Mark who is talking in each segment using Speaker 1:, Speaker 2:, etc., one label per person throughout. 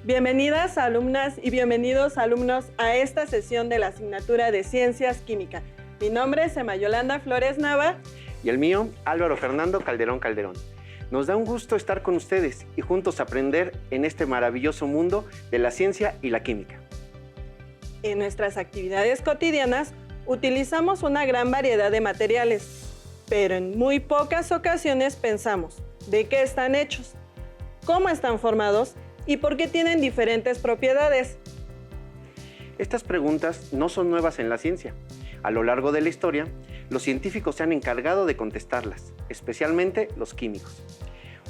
Speaker 1: Bienvenidas alumnas y bienvenidos alumnos a esta sesión de la asignatura de Ciencias Química. Mi nombre es Emma Yolanda Flores Nava.
Speaker 2: Y el mío, Álvaro Fernando Calderón Calderón. Nos da un gusto estar con ustedes y juntos aprender en este maravilloso mundo de la ciencia y la química.
Speaker 1: En nuestras actividades cotidianas utilizamos una gran variedad de materiales, pero en muy pocas ocasiones pensamos de qué están hechos, cómo están formados y por qué tienen diferentes propiedades.
Speaker 2: Estas preguntas no son nuevas en la ciencia. A lo largo de la historia, los científicos se han encargado de contestarlas, especialmente los químicos.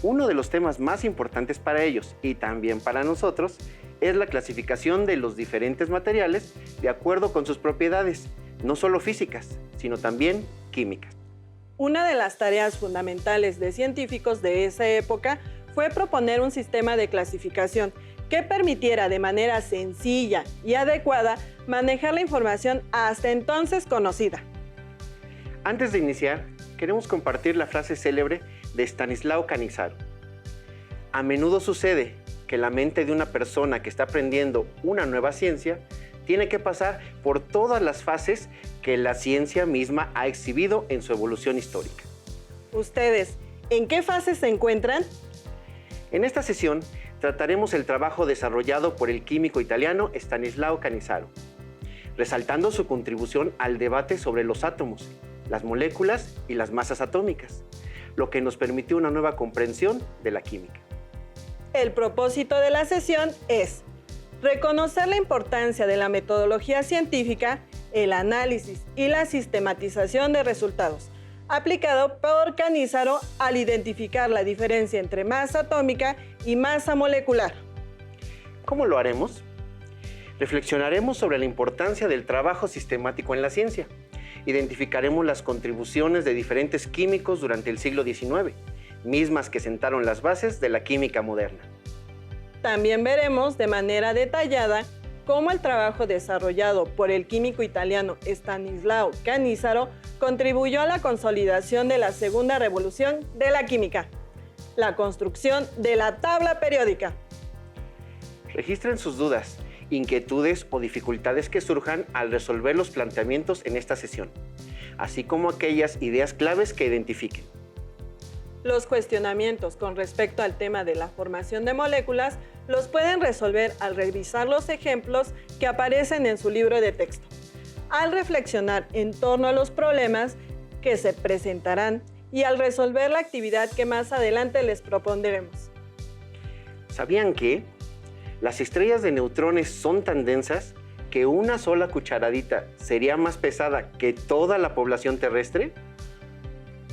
Speaker 2: Uno de los temas más importantes para ellos y también para nosotros es la clasificación de los diferentes materiales de acuerdo con sus propiedades, no solo físicas, sino también químicas.
Speaker 1: Una de las tareas fundamentales de científicos de esa época fue proponer un sistema de clasificación que permitiera de manera sencilla y adecuada manejar la información hasta entonces conocida.
Speaker 2: Antes de iniciar, queremos compartir la frase célebre de Stanislao Cannizzaro. A menudo sucede que la mente de una persona que está aprendiendo una nueva ciencia tiene que pasar por todas las fases que la ciencia misma ha exhibido en su evolución histórica.
Speaker 1: ¿Ustedes en qué fase se encuentran?
Speaker 2: En esta sesión trataremos el trabajo desarrollado por el químico italiano Stanislao Cannizzaro, resaltando su contribución al debate sobre los átomos, las moléculas y las masas atómicas, lo que nos permitió una nueva comprensión de la química.
Speaker 1: El propósito de la sesión es reconocer la importancia de la metodología científica, el análisis y la sistematización de resultados, aplicado por Cannizzaro al identificar la diferencia entre masa atómica y masa molecular.
Speaker 2: ¿Cómo lo haremos? Reflexionaremos sobre la importancia del trabajo sistemático en la ciencia. Identificaremos las contribuciones de diferentes químicos durante el siglo XIX, mismas que sentaron las bases de la química moderna.
Speaker 1: También veremos de manera detallada cómo el trabajo desarrollado por el químico italiano Stanislao Cannizzaro contribuyó a la consolidación de la segunda revolución de la química, la construcción de la tabla periódica.
Speaker 2: Registren sus dudas, inquietudes o dificultades que surjan al resolver los planteamientos en esta sesión, así como aquellas ideas claves que identifiquen.
Speaker 1: Los cuestionamientos con respecto al tema de la formación de moléculas los pueden resolver al revisar los ejemplos que aparecen en su libro de texto, al reflexionar en torno a los problemas que se presentarán y al resolver la actividad que más adelante les propondremos.
Speaker 2: ¿Sabían que las estrellas de neutrones son tan densas que una sola cucharadita sería más pesada que toda la población terrestre?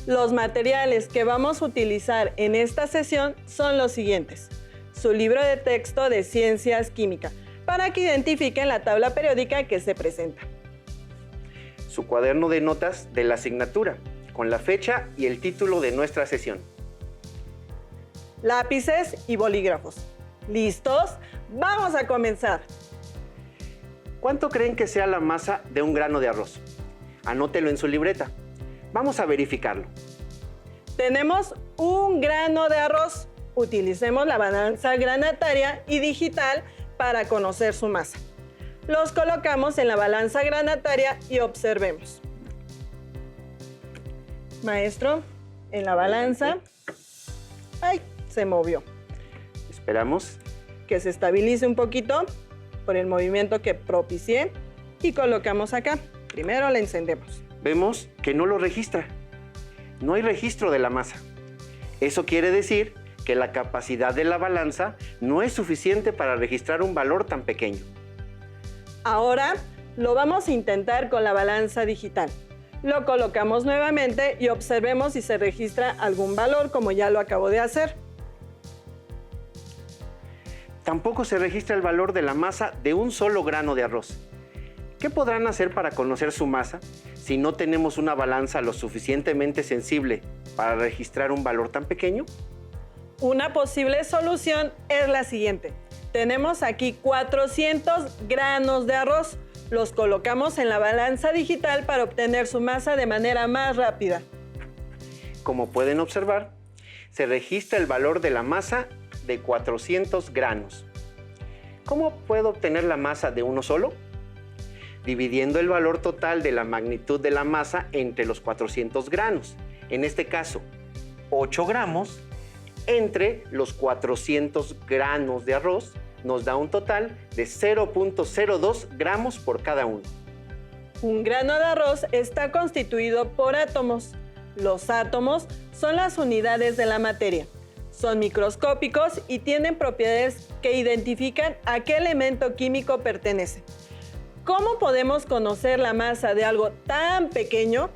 Speaker 1: Los materiales que vamos a utilizar en esta sesión son los siguientes. Su libro de texto de Ciencias Química, para que identifiquen la tabla periódica que se presenta.
Speaker 2: Su cuaderno de notas de la asignatura, con la fecha y el título de nuestra sesión.
Speaker 1: Lápices y bolígrafos. ¿Listos? ¡Vamos a comenzar!
Speaker 2: ¿Cuánto creen que sea la masa de un grano de arroz? Anótelo en su libreta. Vamos a verificarlo.
Speaker 1: Tenemos un grano de arroz. Utilicemos la balanza granataria y digital para conocer su masa. Los colocamos en la balanza granataria y observemos. Maestro, en la balanza. ¡Ay! Se movió.
Speaker 2: Esperamos
Speaker 1: que se estabilice un poquito por el movimiento que propicié y colocamos acá. Primero la encendemos.
Speaker 2: Vemos que no lo registra. No hay registro de la masa. Eso quiere decir que la capacidad de la balanza no es suficiente para registrar un valor tan pequeño.
Speaker 1: Ahora lo vamos a intentar con la balanza digital. Lo colocamos nuevamente y observemos si se registra algún valor, como ya lo acabo de hacer.
Speaker 2: Tampoco se registra el valor de la masa de un solo grano de arroz. ¿Qué podrán hacer para conocer su masa si no tenemos una balanza lo suficientemente sensible para registrar un valor tan pequeño?
Speaker 1: Una posible solución es la siguiente. Tenemos aquí 400 granos de arroz. Los colocamos en la balanza digital para obtener su masa de manera más rápida.
Speaker 2: Como pueden observar, se registra el valor de la masa de 400 granos. ¿Cómo puedo obtener la masa de uno solo? Dividiendo el valor total de la magnitud de la masa entre los 400 granos. En este caso, 8 gramos entre los 400 granos de arroz nos da un total de 0.02 gramos por cada uno.
Speaker 1: Un grano de arroz está constituido por átomos. Los átomos son las unidades de la materia. Son microscópicos y tienen propiedades que identifican a qué elemento químico pertenece. ¿Cómo podemos conocer la masa de algo tan pequeño?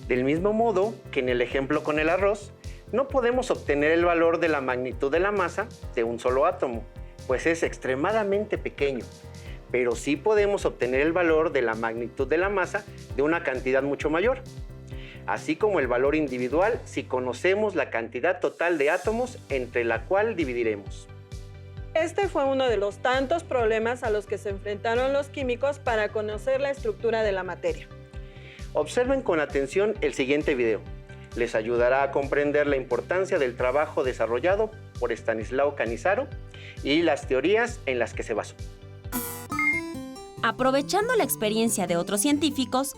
Speaker 2: Del mismo modo que en el ejemplo con el arroz, no podemos obtener el valor de la magnitud de la masa de un solo átomo, pues es extremadamente pequeño. Pero sí podemos obtener el valor de la magnitud de la masa de una cantidad mucho mayor, así como el valor individual si conocemos la cantidad total de átomos entre la cual dividiremos.
Speaker 1: Este fue uno de los tantos problemas a los que se enfrentaron los químicos para conocer la estructura de la materia.
Speaker 2: Observen con atención el siguiente video. Les ayudará a comprender la importancia del trabajo desarrollado por Stanislao Cannizzaro y las teorías en las que se basó.
Speaker 3: Aprovechando la experiencia de otros científicos,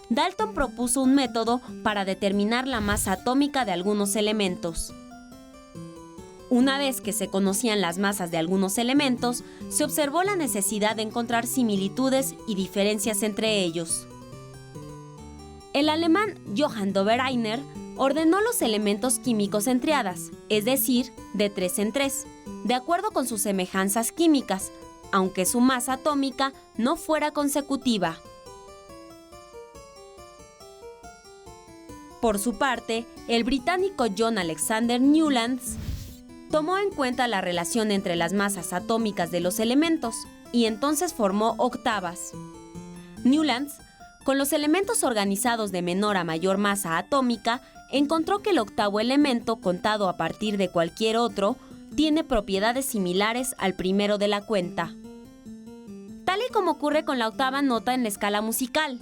Speaker 3: Dalton propuso un método para determinar la masa atómica de algunos elementos. Una vez que se conocían las masas de algunos elementos, se observó la necesidad de encontrar similitudes y diferencias entre ellos. El alemán Johann Dobereiner ordenó los elementos químicos en triadas, es decir, de 3 en 3, de acuerdo con sus semejanzas químicas, aunque su masa atómica no fuera consecutiva. Por su parte, el británico John Alexander Newlands tomó en cuenta la relación entre las masas atómicas de los elementos y entonces formó octavas. Newlands, con los elementos organizados de menor a mayor masa atómica, encontró que el octavo elemento, contado a partir de cualquier otro, tiene propiedades similares al primero de la cuenta. Tal y como ocurre con la octava nota en la escala musical.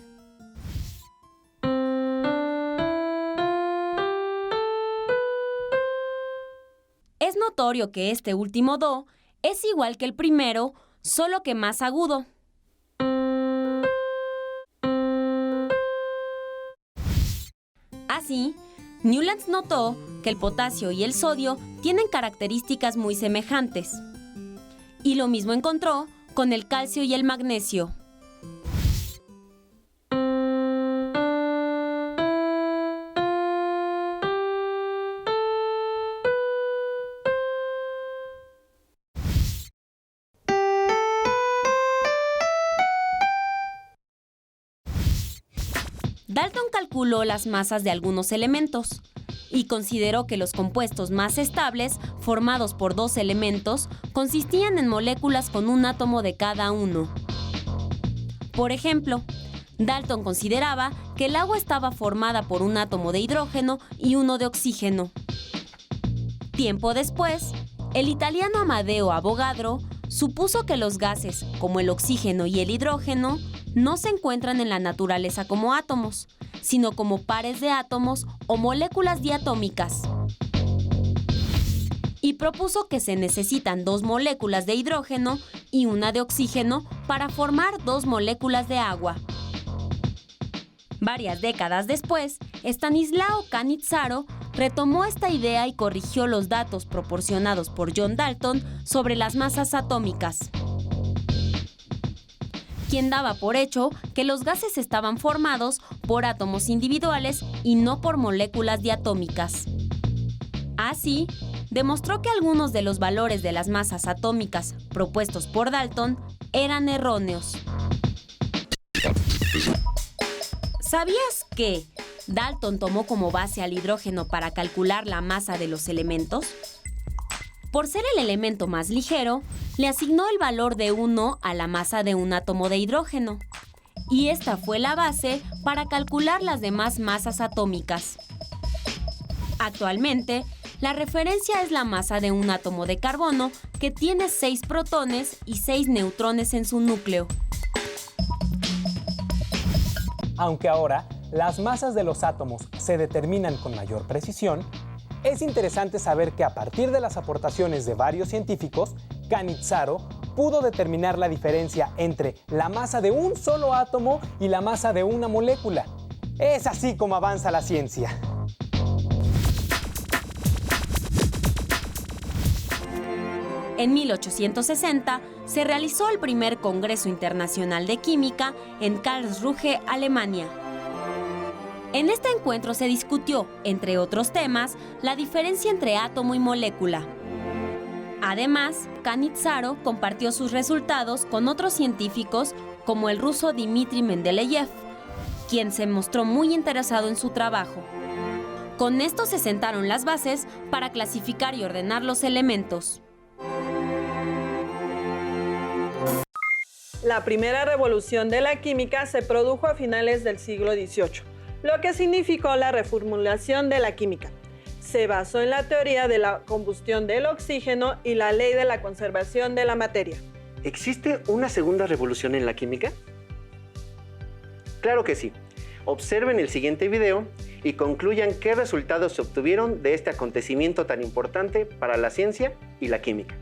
Speaker 3: Es notorio que este último do es igual que el primero, solo que más agudo. Así, Newlands notó que el potasio y el sodio tienen características muy semejantes. Y lo mismo encontró con el calcio y el magnesio. Dalton calculó las masas de algunos elementos y consideró que los compuestos más estables, formados por 2 elementos, consistían en moléculas con un átomo de cada uno. Por ejemplo, Dalton consideraba que el agua estaba formada por un átomo de hidrógeno y uno de oxígeno. Tiempo después, el italiano Amadeo Avogadro supuso que los gases, como el oxígeno y el hidrógeno, no se encuentran en la naturaleza como átomos, sino como pares de átomos o moléculas diatómicas. Y propuso que se necesitan 2 moléculas de hidrógeno y una de oxígeno para formar 2 moléculas de agua. Varias décadas después, Stanislao Cannizzaro retomó esta idea y corrigió los datos proporcionados por John Dalton sobre las masas atómicas, quien daba por hecho que los gases estaban formados por átomos individuales y no por moléculas diatómicas. Así, demostró que algunos de los valores de las masas atómicas propuestos por Dalton eran erróneos. ¿Sabías que Dalton tomó como base al hidrógeno para calcular la masa de los elementos? Por ser el elemento más ligero, le asignó el valor de 1 a la masa de un átomo de hidrógeno. Y esta fue la base para calcular las demás masas atómicas. Actualmente, la referencia es la masa de un átomo de carbono que tiene 6 protones y 6 neutrones en su núcleo.
Speaker 4: Aunque ahora las masas de los átomos se determinan con mayor precisión, es interesante saber que a partir de las aportaciones de varios científicos, Cannizzaro pudo determinar la diferencia entre la masa de un solo átomo y la masa de una molécula. Es así como avanza la ciencia.
Speaker 3: En 1860 se realizó el primer Congreso Internacional de Química en Karlsruhe, Alemania. En este encuentro se discutió, entre otros temas, la diferencia entre átomo y molécula. Además, Cannizzaro compartió sus resultados con otros científicos como el ruso Dmitri Mendeleev, quien se mostró muy interesado en su trabajo. Con esto se sentaron las bases para clasificar y ordenar los elementos.
Speaker 1: La primera revolución de la química se produjo a finales del siglo XVIII, lo que significó la reformulación de la química. Se basó en la teoría de la combustión del oxígeno y la ley de la conservación de la materia.
Speaker 2: ¿Existe una segunda revolución en la química? Claro que sí. Observen el siguiente video y concluyan qué resultados se obtuvieron de este acontecimiento tan importante para la ciencia y la química.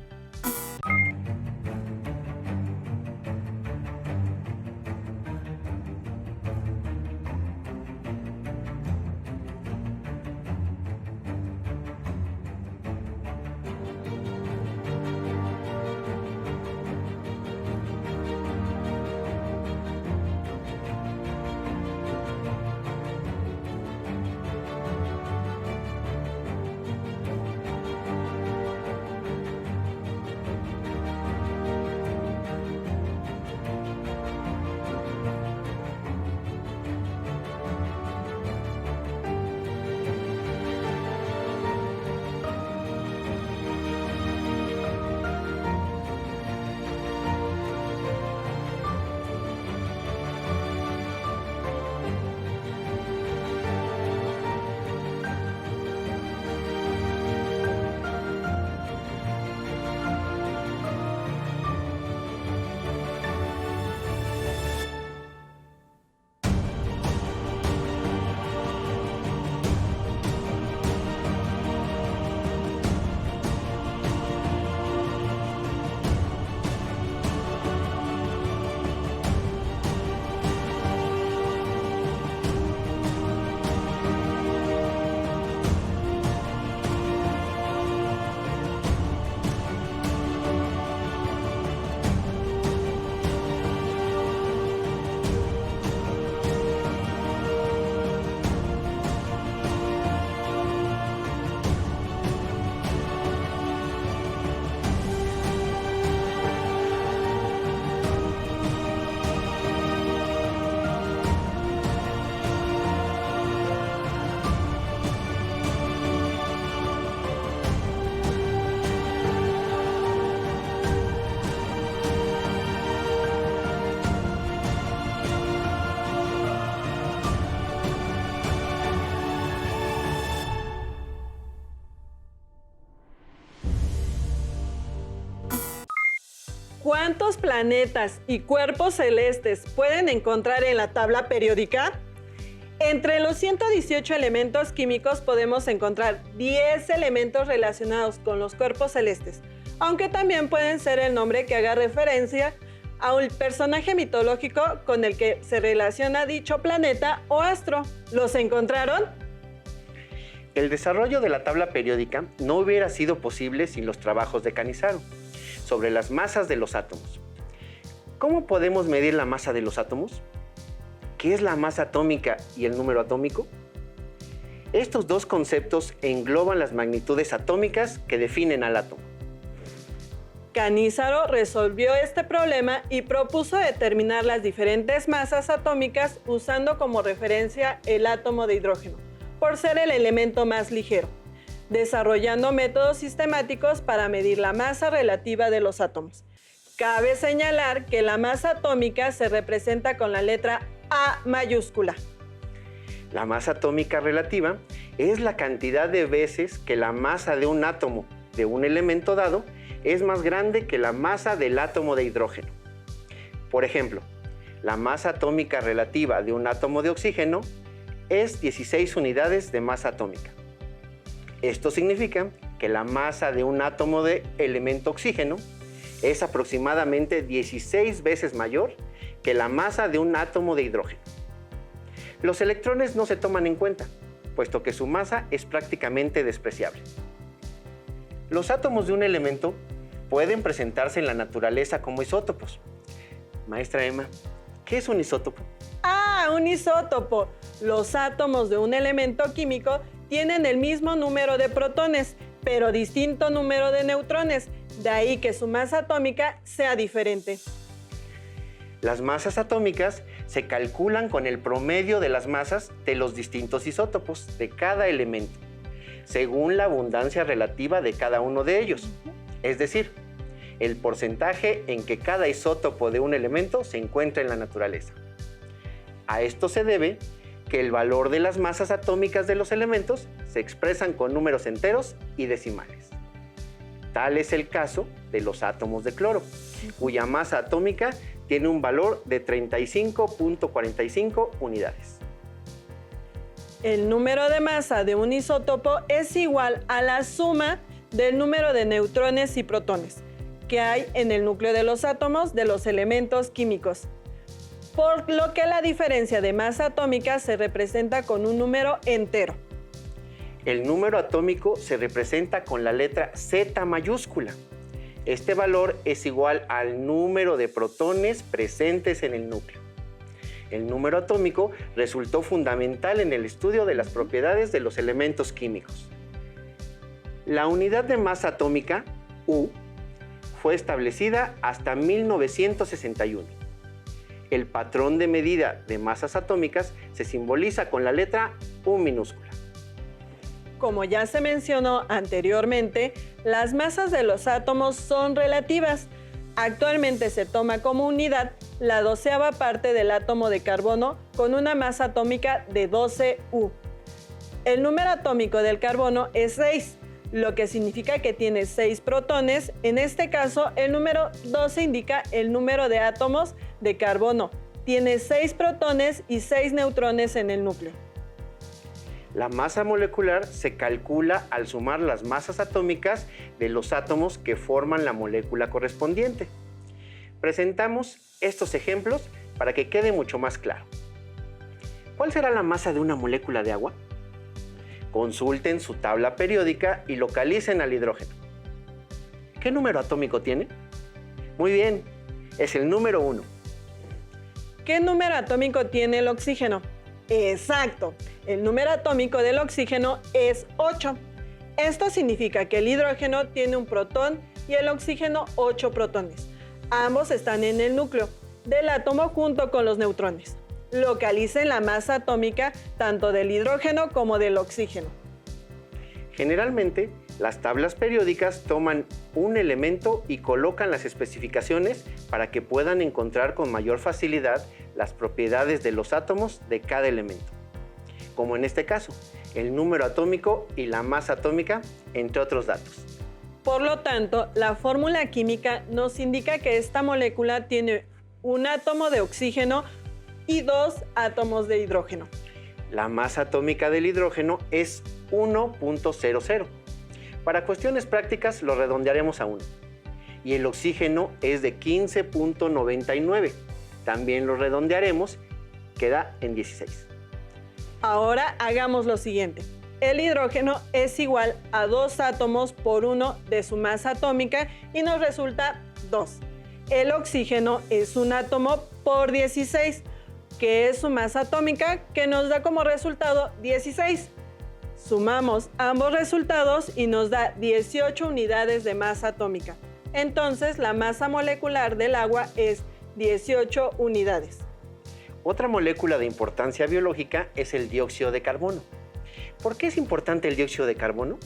Speaker 1: ¿Cuántos planetas y cuerpos celestes pueden encontrar en la tabla periódica? Entre los 118 elementos químicos podemos encontrar 10 elementos relacionados con los cuerpos celestes, aunque también pueden ser el nombre que haga referencia a un personaje mitológico con el que se relaciona dicho planeta o astro. ¿Los encontraron?
Speaker 2: El desarrollo de la tabla periódica no hubiera sido posible sin los trabajos de Cannizzaro sobre las masas de los átomos. ¿Cómo podemos medir la masa de los átomos? ¿Qué es la masa atómica y el número atómico? Estos dos conceptos engloban las magnitudes atómicas que definen al átomo.
Speaker 1: Cannizzaro resolvió este problema y propuso determinar las diferentes masas atómicas usando como referencia el átomo de hidrógeno, por ser el elemento más ligero, desarrollando métodos sistemáticos para medir la masa relativa de los átomos. Cabe señalar que la masa atómica se representa con la letra A mayúscula.
Speaker 2: La masa atómica relativa es la cantidad de veces que la masa de un átomo de un elemento dado es más grande que la masa del átomo de hidrógeno. Por ejemplo, la masa atómica relativa de un átomo de oxígeno es 16 unidades de masa atómica. Esto significa que la masa de un átomo de elemento oxígeno es aproximadamente 16 veces mayor que la masa de un átomo de hidrógeno. Los electrones no se toman en cuenta, puesto que su masa es prácticamente despreciable. Los átomos de un elemento pueden presentarse en la naturaleza como isótopos. Maestra Emma, ¿qué es un isótopo?
Speaker 1: Ah, un isótopo. Los átomos de un elemento químico tienen el mismo número de protones, pero distinto número de neutrones, de ahí que su masa atómica sea diferente.
Speaker 2: Las masas atómicas se calculan con el promedio de las masas de los distintos isótopos de cada elemento, según la abundancia relativa de cada uno de ellos, es decir, el porcentaje en que cada isótopo de un elemento se encuentra en la naturaleza. A esto se debe que el valor de las masas atómicas de los elementos se expresan con números enteros y decimales. Tal es el caso de los átomos de cloro, cuya masa atómica tiene un valor de 35.45 unidades.
Speaker 1: El número de masa de un isótopo es igual a la suma del número de neutrones y protones que hay en el núcleo de los átomos de los elementos químicos, por lo que la diferencia de masa atómica se representa con un número entero.
Speaker 2: El número atómico se representa con la letra Z mayúscula. Este valor es igual al número de protones presentes en el núcleo. El número atómico resultó fundamental en el estudio de las propiedades de los elementos químicos. La unidad de masa atómica, U, fue establecida hasta 1961. El patrón de medida de masas atómicas se simboliza con la letra U minúscula.
Speaker 1: Como ya se mencionó anteriormente, las masas de los átomos son relativas. Actualmente se toma como unidad la 12ª parte del átomo de carbono con una masa atómica de 12 U. El número atómico del carbono es 6, lo que significa que tiene 6 protones. En este caso, el número 12 indica el número de átomos de carbono. Tiene 6 protones y 6 neutrones en el núcleo.
Speaker 2: La masa molecular se calcula al sumar las masas atómicas de los átomos que forman la molécula correspondiente. Presentamos estos ejemplos para que quede mucho más claro. ¿Cuál será la masa de una molécula de agua? Consulten su tabla periódica y localicen al hidrógeno. ¿Qué número atómico tiene? Muy bien, es el número 1.
Speaker 1: ¿Qué número atómico tiene el oxígeno? Exacto, el número atómico del oxígeno es 8. Esto significa que el hidrógeno tiene un protón y el oxígeno 8 protones. Ambos están en el núcleo del átomo junto con los neutrones. Localicen la masa atómica tanto del hidrógeno como del oxígeno.
Speaker 2: Generalmente, las tablas periódicas toman un elemento y colocan las especificaciones para que puedan encontrar con mayor facilidad las propiedades de los átomos de cada elemento, como en este caso, el número atómico y la masa atómica, entre otros datos.
Speaker 1: Por lo tanto, la fórmula química nos indica que esta molécula tiene un átomo de oxígeno y 2 átomos de hidrógeno.
Speaker 2: La masa atómica del hidrógeno es 1.00. Para cuestiones prácticas lo redondearemos a 1. Y el oxígeno es de 15.99. También lo redondearemos, queda en 16.
Speaker 1: Ahora hagamos lo siguiente. El hidrógeno es igual a 2 átomos por 1 de su masa atómica y nos resulta 2. El oxígeno es un átomo por 16, que es su masa atómica, que nos da como resultado 16. Sumamos ambos resultados y nos da 18 unidades de masa atómica. Entonces, la masa molecular del agua es 18 unidades.
Speaker 2: Otra molécula de importancia biológica es el dióxido de carbono. ¿Por qué es importante el dióxido de carbono?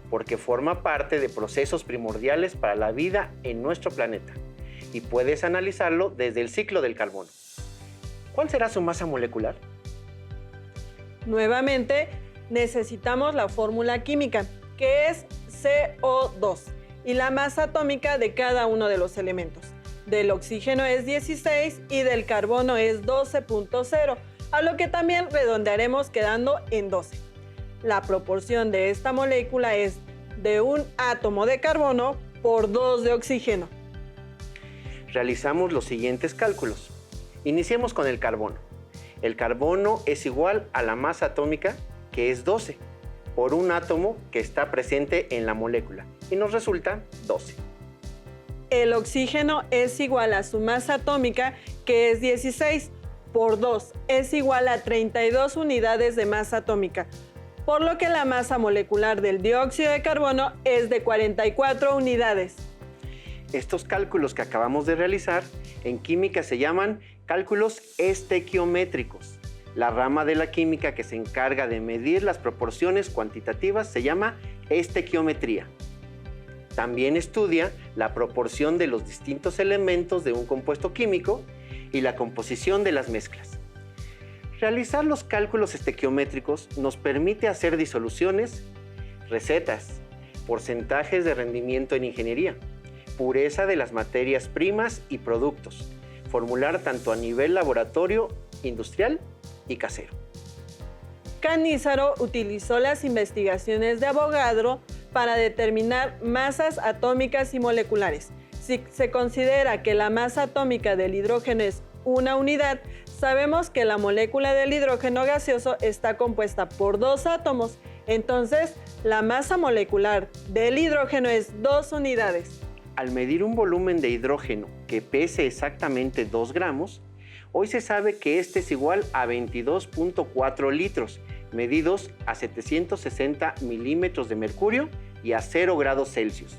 Speaker 2: Porque forma parte de procesos primordiales para la vida en nuestro planeta y puedes analizarlo desde el ciclo del carbono. ¿Cuál será su masa molecular?
Speaker 1: Nuevamente, necesitamos la fórmula química, que es CO2, y la masa atómica de cada uno de los elementos. Del oxígeno es 16 y del carbono es 12.0, a lo que también redondearemos quedando en 12. La proporción de esta molécula es de un átomo de carbono por 2 de oxígeno.
Speaker 2: realizamos los siguientes cálculos. Iniciemos con el carbono. El carbono es igual a la masa atómica, que es 12, por un átomo que está presente en la molécula, y nos resulta 12.
Speaker 1: El oxígeno es igual a su masa atómica, que es 16, por 2 es igual a 32 unidades de masa atómica, por lo que la masa molecular del dióxido de carbono es de 44 unidades.
Speaker 2: Estos cálculos que acabamos de realizar en química se llaman cálculos estequiométricos. La rama de la química que se encarga de medir las proporciones cuantitativas se llama estequiometría. También estudia la proporción de los distintos elementos de un compuesto químico y la composición de las mezclas. Realizar los cálculos estequiométricos nos permite hacer disoluciones, recetas, porcentajes de rendimiento en ingeniería, pureza de las materias primas y productos, formular tanto a nivel laboratorio, industrial y casero.
Speaker 1: Cannizzaro utilizó las investigaciones de Avogadro para determinar masas atómicas y moleculares. Si se considera que la masa atómica del hidrógeno es una unidad, sabemos que la molécula del hidrógeno gaseoso está compuesta por 2 átomos. Entonces, la masa molecular del hidrógeno es 2 unidades.
Speaker 2: Al medir un volumen de hidrógeno que pese exactamente 2 gramos, hoy se sabe que este es igual a 22.4 litros, medidos a 760 milímetros de mercurio y a 0 grados Celsius.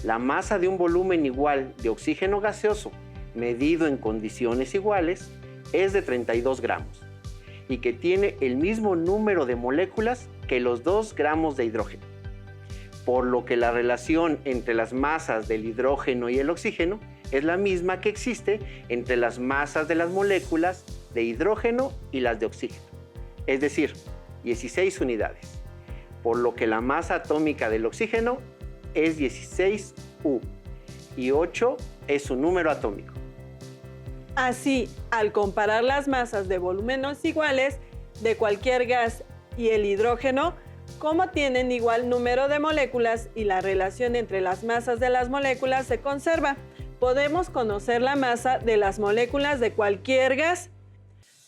Speaker 2: La masa de un volumen igual de oxígeno gaseoso, medido en condiciones iguales, es de 32 gramos y que tiene el mismo número de moléculas que los 2 gramos de hidrógeno. Por lo que la relación entre las masas del hidrógeno y el oxígeno es la misma que existe entre las masas de las moléculas de hidrógeno y las de oxígeno, es decir, 16 unidades, por lo que la masa atómica del oxígeno es 16U y 8 es su número atómico.
Speaker 1: Así, al comparar las masas de volúmenes iguales de cualquier gas y el hidrógeno, como tienen igual número de moléculas y la relación entre las masas de las moléculas se conserva, podemos conocer la masa de las moléculas de cualquier gas.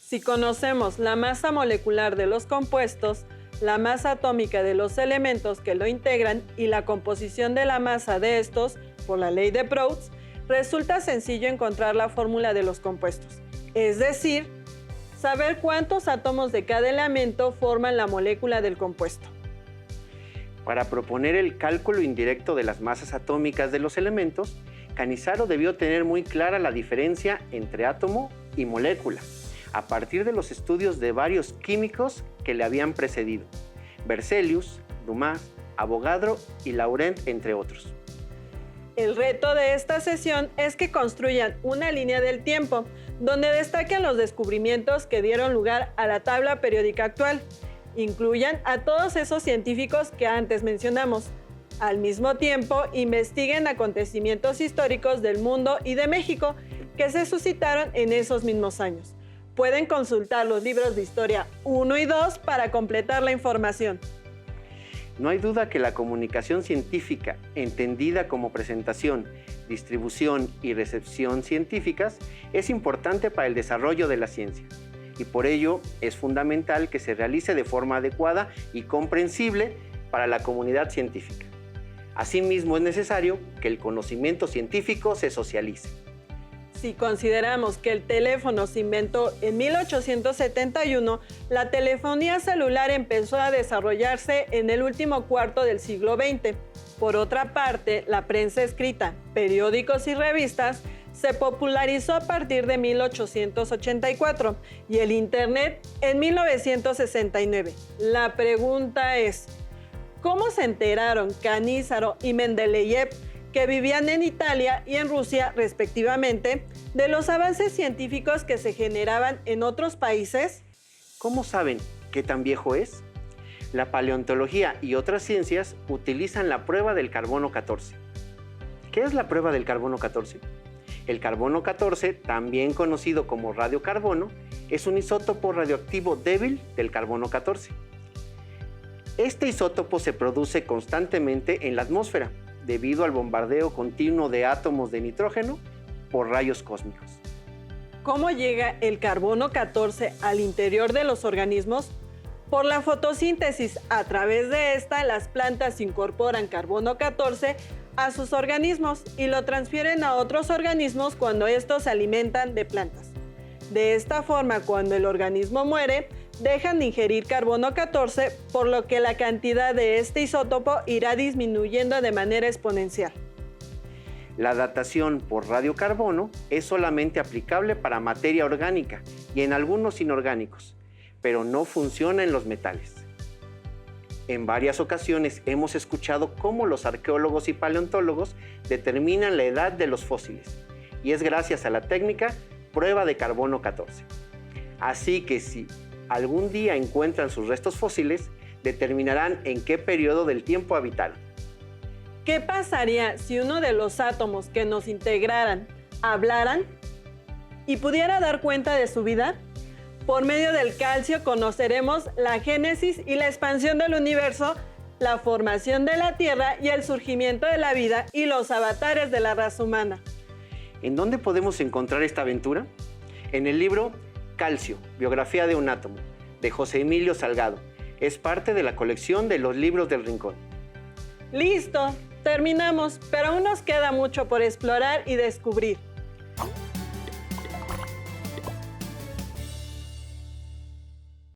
Speaker 1: Si conocemos la masa molecular de los compuestos, la masa atómica de los elementos que lo integran y la composición de la masa de estos, por la ley de Proust, resulta sencillo encontrar la fórmula de los compuestos. Es decir, saber cuántos átomos de cada elemento forman la molécula del compuesto.
Speaker 2: Para proponer el cálculo indirecto de las masas atómicas de los elementos, Cannizzaro debió tener muy clara la diferencia entre átomo y molécula, a partir de los estudios de varios químicos que le habían precedido: Berzelius, Dumas, Avogadro y Laurent, entre otros.
Speaker 1: El reto de esta sesión es que construyan una línea del tiempo donde destaquen los descubrimientos que dieron lugar a la tabla periódica actual. Incluyan a todos esos científicos que antes mencionamos. Al mismo tiempo, investiguen acontecimientos históricos del mundo y de México que se suscitaron en esos mismos años. Pueden consultar los libros de historia 1 y 2 para completar la información.
Speaker 2: No hay duda que la comunicación científica, entendida como presentación, distribución y recepción científicas, es importante para el desarrollo de la ciencia, y por ello es fundamental que se realice de forma adecuada y comprensible para la comunidad científica. Asimismo, es necesario que el conocimiento científico se socialice.
Speaker 1: Si consideramos que el teléfono se inventó en 1871, la telefonía celular empezó a desarrollarse en el último cuarto del siglo XX. Por otra parte, la prensa escrita, periódicos y revistas se popularizó a partir de 1884 y el Internet en 1969. La pregunta es, ¿cómo se enteraron Cannizzaro y Mendeleev, que vivían en Italia y en Rusia respectivamente, de los avances científicos que se generaban en otros países?
Speaker 2: ¿Cómo saben qué tan viejo es? La paleontología y otras ciencias utilizan la prueba del carbono 14. ¿Qué es la prueba del carbono 14? El carbono 14, también conocido como radiocarbono, es un isótopo radioactivo débil del carbono 14. Este isótopo se produce constantemente en la atmósfera, debido al bombardeo continuo de átomos de nitrógeno por rayos cósmicos.
Speaker 1: ¿Cómo llega el carbono 14 al interior de los organismos? Por la fotosíntesis. A través de esta, las plantas incorporan carbono 14 a sus organismos y lo transfieren a otros organismos cuando estos se alimentan de plantas. De esta forma, cuando el organismo muere, dejan de ingerir carbono 14, por lo que la cantidad de este isótopo irá disminuyendo de manera exponencial.
Speaker 2: La datación por radiocarbono es solamente aplicable para materia orgánica y en algunos inorgánicos, pero no funciona en los metales. En varias ocasiones hemos escuchado cómo los arqueólogos y paleontólogos determinan la edad de los fósiles, y es gracias a la técnica prueba de carbono 14. Así que si algún día encuentran sus restos fósiles, determinarán en qué periodo del tiempo habitaron.
Speaker 1: ¿Qué pasaría si uno de los átomos que nos integraran hablaran y pudiera dar cuenta de su vida? Por medio del calcio conoceremos la génesis y la expansión del universo, la formación de la Tierra y el surgimiento de la vida y los avatares de la raza humana.
Speaker 2: ¿En dónde podemos encontrar esta aventura? En el libro Calcio, biografía de un átomo, de José Emilio Salgado. Es parte de la colección de los libros del Rincón.
Speaker 1: ¡Listo! Terminamos, pero aún nos queda mucho por explorar y descubrir.